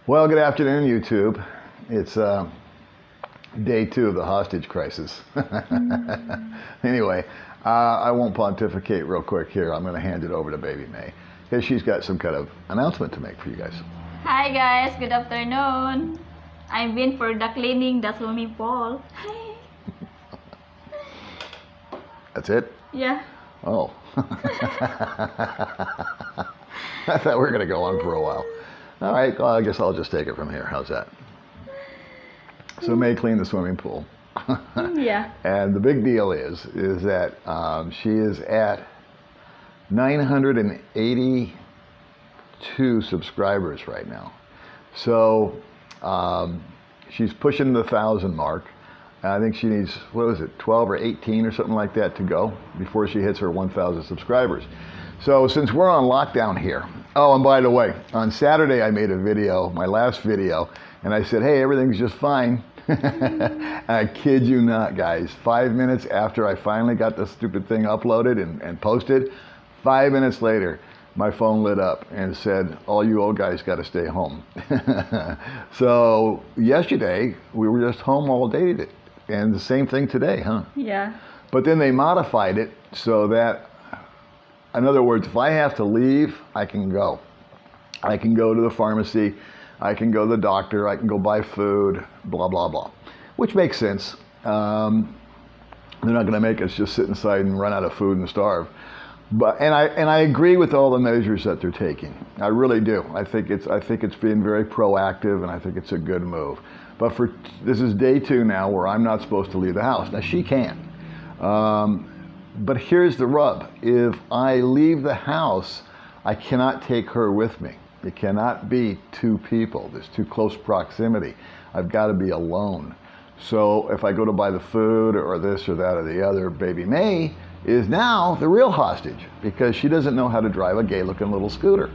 Well, good afternoon, YouTube. It's day 2 of the hostage crisis. Anyway, I won't pontificate real quick here. I'm going to hand it over to Baby May because she's got some kind of announcement to make for you guys. Hi guys, good afternoon. I've been for the cleaning the swimming pool. That's it? Yeah. Oh. I thought we were going to go on for a while. All right, well, I guess I'll just take it from here. How's that? So May cleaned the swimming pool. Yeah. And the big deal is that she is at 982 subscribers right now. So she's pushing the 1,000 mark. I think she needs, 12 or 18 or something like that to go before she hits her 1,000 subscribers. So since we're on lockdown here, oh, and by the way, on Saturday I made a video, my last video, and I said, hey, everything's just fine. I kid you not, guys. 5 minutes after I finally got the stupid thing uploaded and posted, 5 minutes later, my phone lit up and said, all you old guys got to stay home. So yesterday, we were just home all day, and the same thing today, huh? Yeah. But then they modified it so that, in other words, if I have to leave, I can go. I can go to the pharmacy, I can go to the doctor, I can go buy food, blah, blah, blah, which makes sense. They're not going to make us just sit inside and run out of food and starve. But and I agree with all the measures that they're taking. I really do. I think it's being very proactive, and I think it's a good move. But this is day 2 now where I'm not supposed to leave the house. Now she can. But here's the rub. If I leave the house, I cannot take her with me. It cannot be 2 people. There's too close proximity. I've got to be alone. So if I go to buy the food or this or that or the other, Baby May is now the real hostage because she doesn't know how to drive a gay-looking little scooter.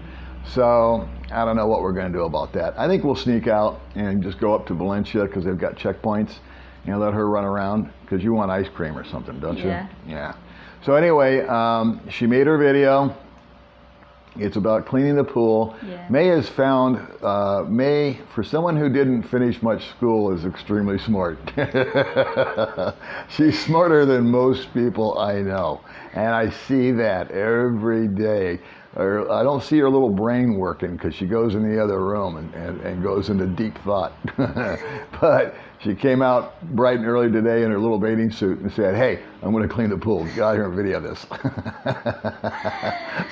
So I don't know what we're going to do about that. I think we'll sneak out and just go up to Valencia because they've got checkpoints and let her run around because you want ice cream or something, don't you? Yeah. Yeah. So anyway, she made her video. It's about cleaning the pool. Yeah. May has found, May, for someone who didn't finish much school, is extremely smart. She's smarter than most people I know. And I see that every day. I don't see her little brain working because she goes in the other room and goes into deep thought. But she came out bright and early today in her little bathing suit and said, hey, I'm going to clean the pool. Get out here and video this.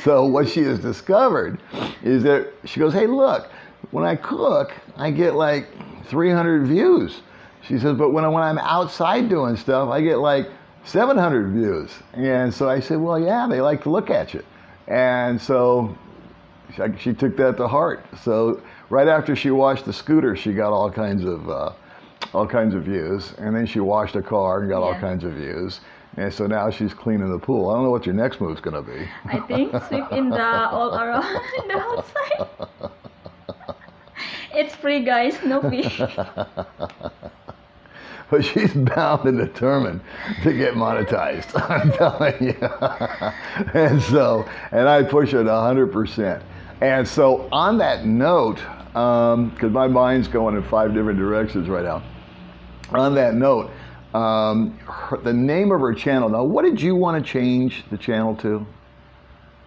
So what she has discovered is that she goes, hey, look, when I cook, I get like 300 views. She says, but when I'm outside doing stuff, I get like 700 views. And so I said, well, yeah, they like to look at you. And so she took that to heart. So right after she washed the scooter, she got all kinds of views. And then she washed a car and got all kinds of views. And so now she's cleaning the pool. I don't know what your next move's going to be. I think sweep in the all around the outside. It's free, guys, no fee. But she's bound and determined to get monetized, I'm telling you. And I push it 100%. And so on that note, because my mind's going in 5 different directions right now. On that note, the name of her channel, now what did you want to change the channel to?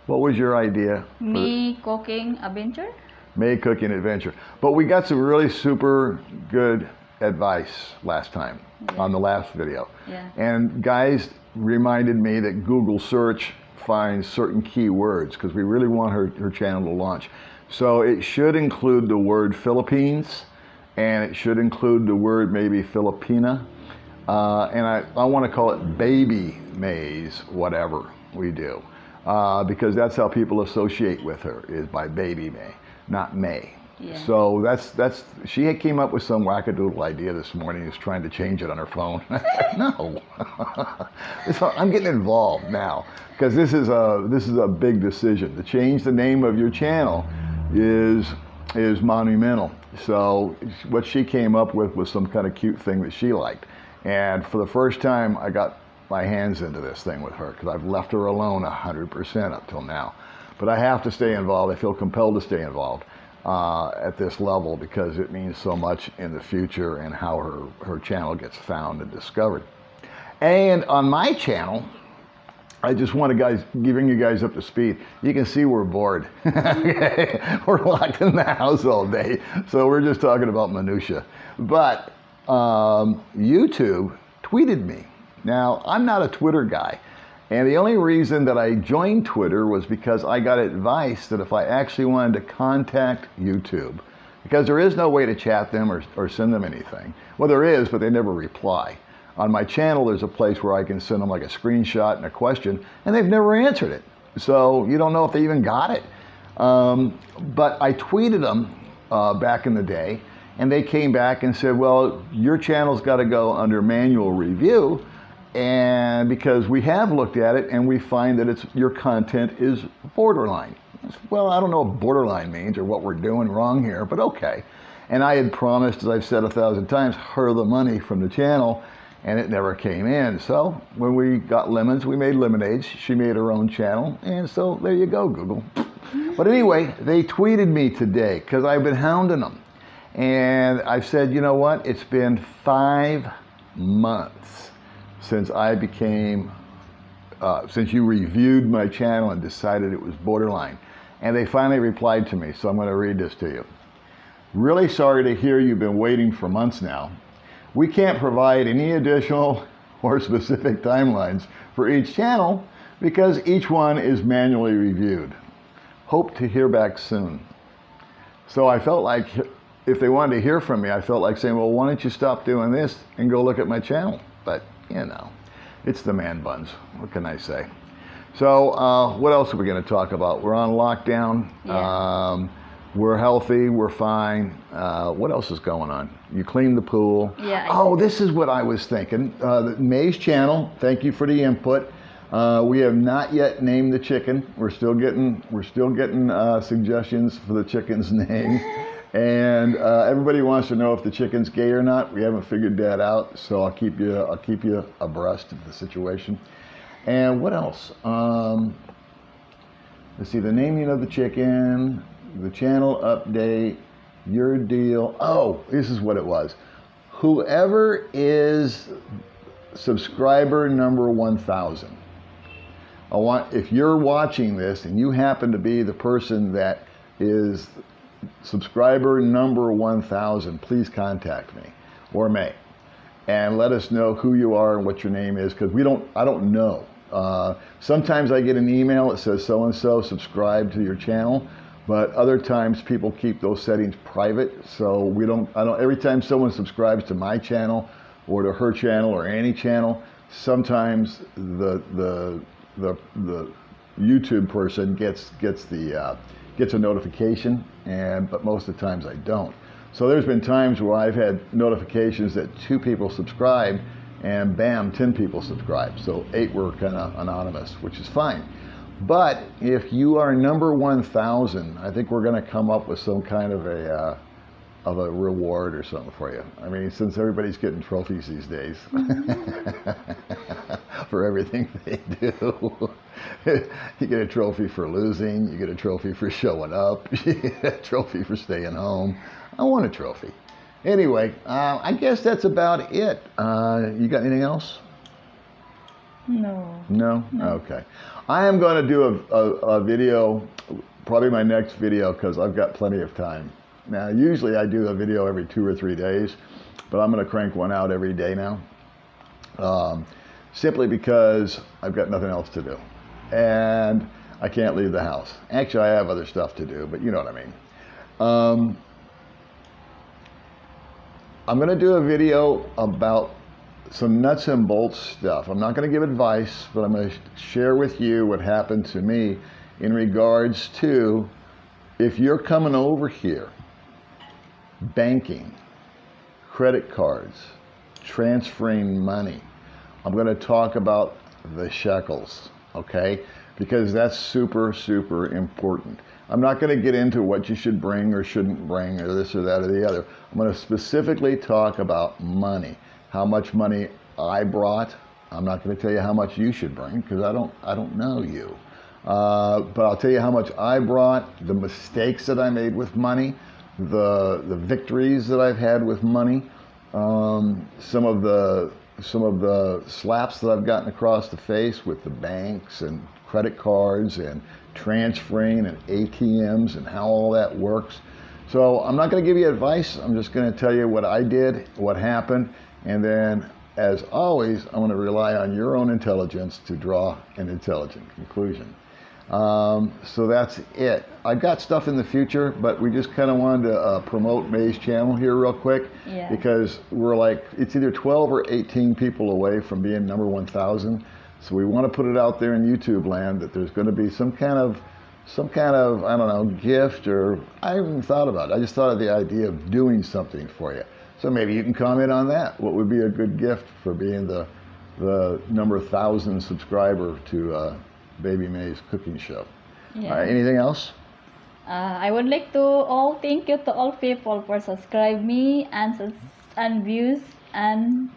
What was your idea? Me Cooking Adventure? May Cooking Adventure. But we got some really super good advice last time on the last video. Yeah. And guys reminded me that Google search finds certain keywords because we really want her channel to launch. So it should include the word Philippines, and it should include the word maybe Filipina. And I want to call it Baby May's whatever we do. Because that's how people associate with her, is by Baby May, not May. Yeah. So she came up with some wackadoodle idea this morning. Is trying to change it on her phone. No, I'm getting involved now because this is a big decision. To change the name of your channel is monumental. So what she came up with was some kind of cute thing that she liked, and for the first time, I got my hands into this thing with her because I've left her alone 100% up till now. But I have to stay involved. I feel compelled to stay involved. at this level because it means so much in the future and how her channel gets found and discovered. And on my channel, I just want to bring you guys up to speed. You can see we're bored. We're locked in the house all day, so we're just talking about minutia. But YouTube tweeted me. Now, I'm not a Twitter guy, and the only reason that I joined Twitter was because I got advice that if I actually wanted to contact YouTube, because there is no way to chat them or send them anything. Well, there is, but they never reply. On my channel, there's a place where I can send them like a screenshot and a question, and they've never answered it. So you don't know if they even got it. But I tweeted them back in the day, and they came back and said, well, your channel's got to go under manual review, and because we have looked at it and we find that your content is borderline. Well, I don't know what borderline means or what we're doing wrong here, but okay. And I had promised, as I've said 1,000 times, her the money from the channel, and it never came in. So when we got lemons, we made lemonades. She made her own channel, and so there you go, Google. But anyway, they tweeted me today because I've been hounding them. And I've said, you know what? It's been 5 months since I became, since you reviewed my channel and decided it was borderline. And they finally replied to me, so I'm going to read this to you. Really sorry to hear you've been waiting for months now. We can't provide any additional or specific timelines for each channel because each one is manually reviewed. Hope to hear back soon. So I felt like if they wanted to hear from me, I felt like saying, well, why don't you stop doing this and go look at my channel? But, you know, it's the man buns. What can I say? So what else are we going to talk about? We're on lockdown. Yeah. We're healthy, we're fine. What else is going on? You cleaned the pool. Yeah. Oh, this is what I was thinking. May's channel, thank you for the input. We have not yet named the chicken. We're still getting suggestions for the chicken's name. And everybody wants to know if the chicken's gay or not. We haven't figured that out, so I'll keep you abreast of the situation. And what else? Let's see, the naming of the chicken, the channel update, your deal. Oh, this is what it was. Whoever is subscriber number 1,000. If you're watching this and you happen to be the person that is subscriber number 1,000, please contact me or May and let us know who you are and what your name is, because I don't know. Sometimes I get an email that says so-and-so subscribe to your channel. But other times people keep those settings private, so every time someone subscribes to my channel or to her channel or any channel, sometimes the YouTube person gets a notification, but most of the times I don't. So there's been times where I've had notifications that 2 people subscribed and bam, 10 people subscribed. So 8 were kind of anonymous, which is fine. But if you are number 1,000, I think we're going to come up with some kind of a reward or something for you. I mean, since everybody's getting trophies these days for everything they do. You get a trophy for losing, you get a trophy for showing up, you get a trophy for staying home. I want a trophy. Anyway, I guess that's about it. You got anything else? No. No? Okay. I am going to do a video, probably my next video, because I've got plenty of time. Now, usually I do a video every 2 or 3 days, but I'm going to crank one out every day now, simply because I've got nothing else to do. And I can't leave the house. Actually, I have other stuff to do, but you know what I mean. I'm going to do a video about some nuts and bolts stuff. I'm not going to give advice, but I'm going to share with you what happened to me in regards to if you're coming over here, banking, credit cards, transferring money. I'm going to talk about the shekels, okay? Because that's super, super important. I'm not going to get into what you should bring or shouldn't bring or this or that or the other. I'm going to specifically talk about money. How much money I brought. I'm not going to tell you how much you should bring because I don't know you. But I'll tell you how much I brought, the mistakes that I made with money, the victories that I've had with money, some of the slaps that I've gotten across the face with the banks and credit cards and transferring and ATMs and how all that works. So I'm not going to give you advice. I'm just going to tell you what I did, what happened, and then, as always, I want to rely on your own intelligence to draw an intelligent conclusion. So that's it. I've got stuff in the future, but we just kind of wanted to promote May's channel here real quick, because we're like, it's either 12 or 18 people away from being number 1,000. So we want to put it out there in YouTube land that there's going to be some kind of, I don't know, gift, or I haven't even thought about it. I just thought of the idea of doing something for you. So maybe you can comment on that. What would be a good gift for being the number 1,000 subscriber to Baby May's cooking show? Yeah. All right, anything else? I would like to thank you to all people for subscribe me and views and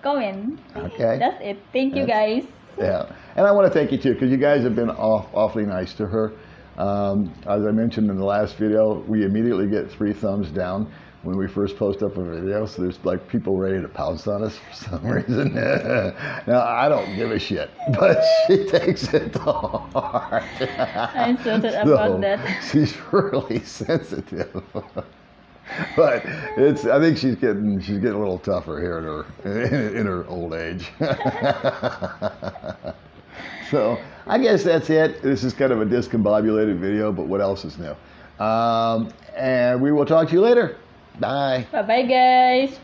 comment. Okay. That's it. Thank you guys. Yeah, and I want to thank you too, because you guys have been awfully nice to her. As I mentioned in the last video, we immediately get 3 thumbs down when we first post up a video, so there's like people ready to pounce on us for some reason. Now, I don't give a shit, but she takes it to heart. I'm sorry about that. She's really sensitive. But I think she's getting a little tougher here in her old age. So I guess that's it. This is kind of a discombobulated video, but what else is new? And we will talk to you later. Bye. Bye bye guys.